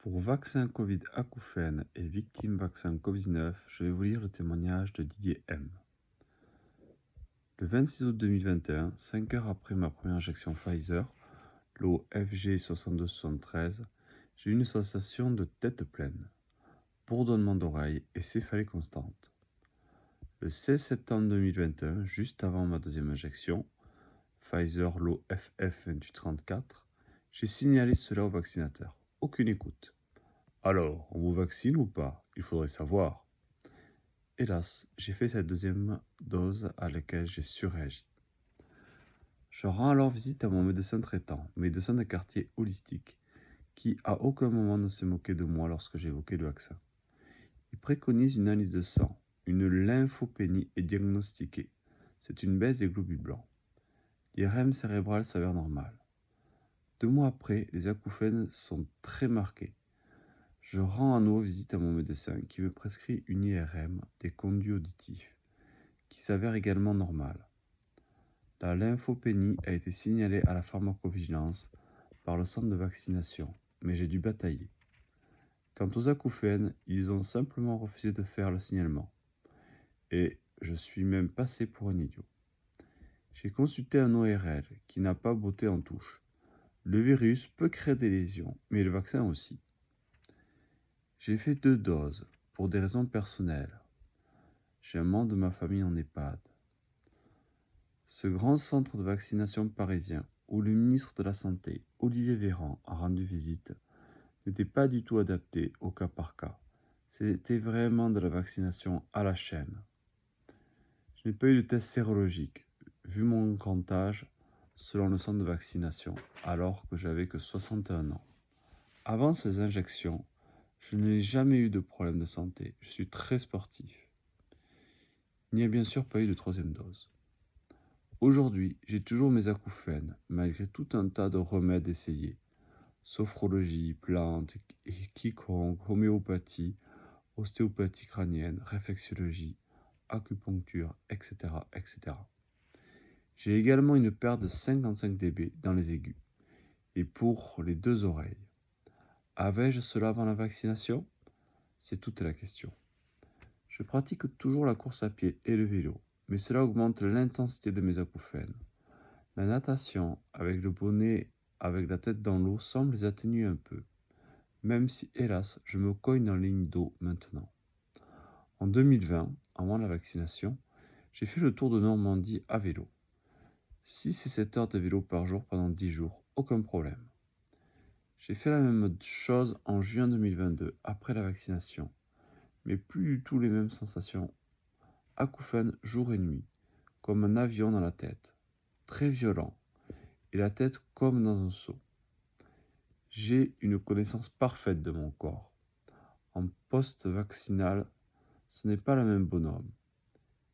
Pour vaccin Covid acouphène et victime vaccin Covid-19, je vais vous lire le témoignage de Didier M. Le 26 août 2021, 5 heures après ma première injection Pfizer, lot FG6273, j'ai eu une sensation de tête pleine, bourdonnement d'oreilles et céphalée constante. Le 16 septembre 2021, juste avant ma deuxième injection, Pfizer lot FF2834, j'ai signalé cela au vaccinateur. Aucune écoute. Alors, on vous vaccine ou pas? Il faudrait savoir. Hélas, j'ai fait cette deuxième dose à laquelle j'ai surréagi. Je rends alors visite à mon médecin traitant, médecin de quartier holistique, qui à aucun moment ne s'est moqué de moi lorsque j'évoquais le vaccin. Il préconise une analyse de sang. Une lymphopénie est diagnostiquée. C'est une baisse des globules blancs. L'IRM cérébral s'avère normal. 2 mois après, les acouphènes sont très marqués. Je rends à nouveau visite à mon médecin qui me prescrit une IRM des conduits auditifs, qui s'avère également normale. La lymphopénie a été signalée à la pharmacovigilance par le centre de vaccination, mais j'ai dû batailler. Quant aux acouphènes, ils ont simplement refusé de faire le signalement. Et je suis même passé pour un idiot. J'ai consulté un ORL qui n'a pas botté en touche. Le virus peut créer des lésions, mais le vaccin aussi. J'ai fait 2 doses, pour des raisons personnelles. J'ai un membre de ma famille en EHPAD. Ce grand centre de vaccination parisien, où le ministre de la Santé, Olivier Véran, a rendu visite, n'était pas du tout adapté au cas par cas. C'était vraiment de la vaccination à la chaîne. Je n'ai pas eu de test sérologique, vu mon grand âge, selon le centre de vaccination, alors que j'avais que 61 ans. Avant ces injections, je n'ai jamais eu de problème de santé. Je suis très sportif. Il n'y a bien sûr pas eu de troisième dose. Aujourd'hui, j'ai toujours mes acouphènes, malgré tout un tas de remèdes essayés. Sophrologie, plantes, quiconque, homéopathie, ostéopathie crânienne, réflexologie, acupuncture, etc., etc. J'ai également une perte de 55 dB dans les aigus et pour les 2 oreilles. Avais-je cela avant la vaccination? C'est toute la question. Je pratique toujours la course à pied et le vélo, mais cela augmente l'intensité de mes acouphènes. La natation, avec le bonnet avec la tête dans l'eau, semble les atténuer un peu, même si, hélas, je me cogne en ligne d'eau maintenant. En 2020, avant la vaccination, j'ai fait le tour de Normandie à vélo. 6 et 7 heures de vélo par jour pendant 10 jours, aucun problème. J'ai fait la même chose en juin 2022, après la vaccination, mais plus du tout les mêmes sensations. Acouphènes jour et nuit, comme un avion dans la tête, très violent, et la tête comme dans un seau. J'ai une connaissance parfaite de mon corps. En post-vaccinal, ce n'est pas le même bonhomme.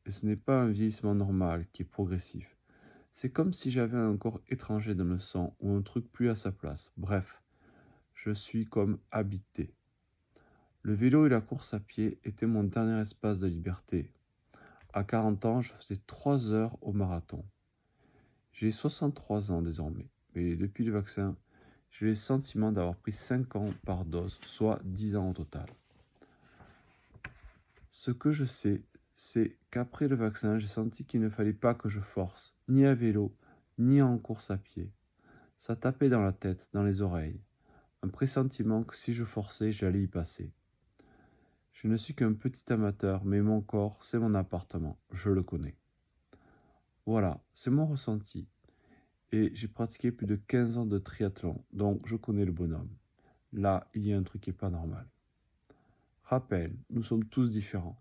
Et ce n'est pas un vieillissement normal qui est progressif. C'est comme si j'avais un corps étranger dans le sang ou un truc plus à sa place. Bref, je suis comme habité. Le vélo et la course à pied étaient mon dernier espace de liberté. À 40 ans, je faisais 3 heures au marathon. J'ai 63 ans désormais, mais depuis le vaccin, j'ai le sentiment d'avoir pris 5 ans par dose, soit 10 ans au total. Ce que je sais, c'est qu'après le vaccin, j'ai senti qu'il ne fallait pas que je force, ni à vélo, ni en course à pied. Ça tapait dans la tête, dans les oreilles. Un pressentiment que si je forçais, j'allais y passer. Je ne suis qu'un petit amateur, mais mon corps, c'est mon appartement, je le connais. Voilà, c'est mon ressenti. Et j'ai pratiqué plus de 15 ans de triathlon, donc je connais le bonhomme. Là, il y a un truc qui n'est pas normal. Rappel, nous sommes tous différents.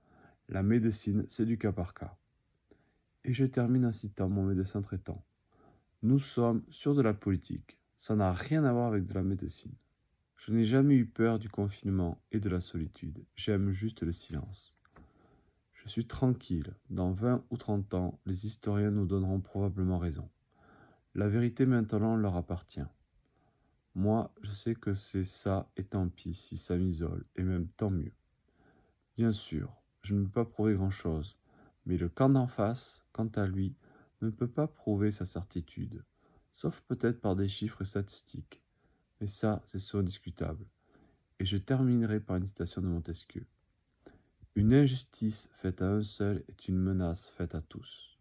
La médecine, c'est du cas par cas. Et je termine en citant mon médecin traitant. Nous sommes sur de la politique. Ça n'a rien à voir avec de la médecine. Je n'ai jamais eu peur du confinement et de la solitude. J'aime juste le silence. Je suis tranquille. Dans 20 ou 30 ans, les historiens nous donneront probablement raison. La vérité maintenant leur appartient. Moi, je sais que c'est ça et tant pis si ça m'isole, et même tant mieux. Bien sûr, je ne peux pas prouver grand-chose, mais le camp d'en face, quant à lui, ne peut pas prouver sa certitude, sauf peut-être par des chiffres statistiques. Mais ça, c'est souvent discutable. Et je terminerai par une citation de Montesquieu. Une injustice faite à un seul est une menace faite à tous.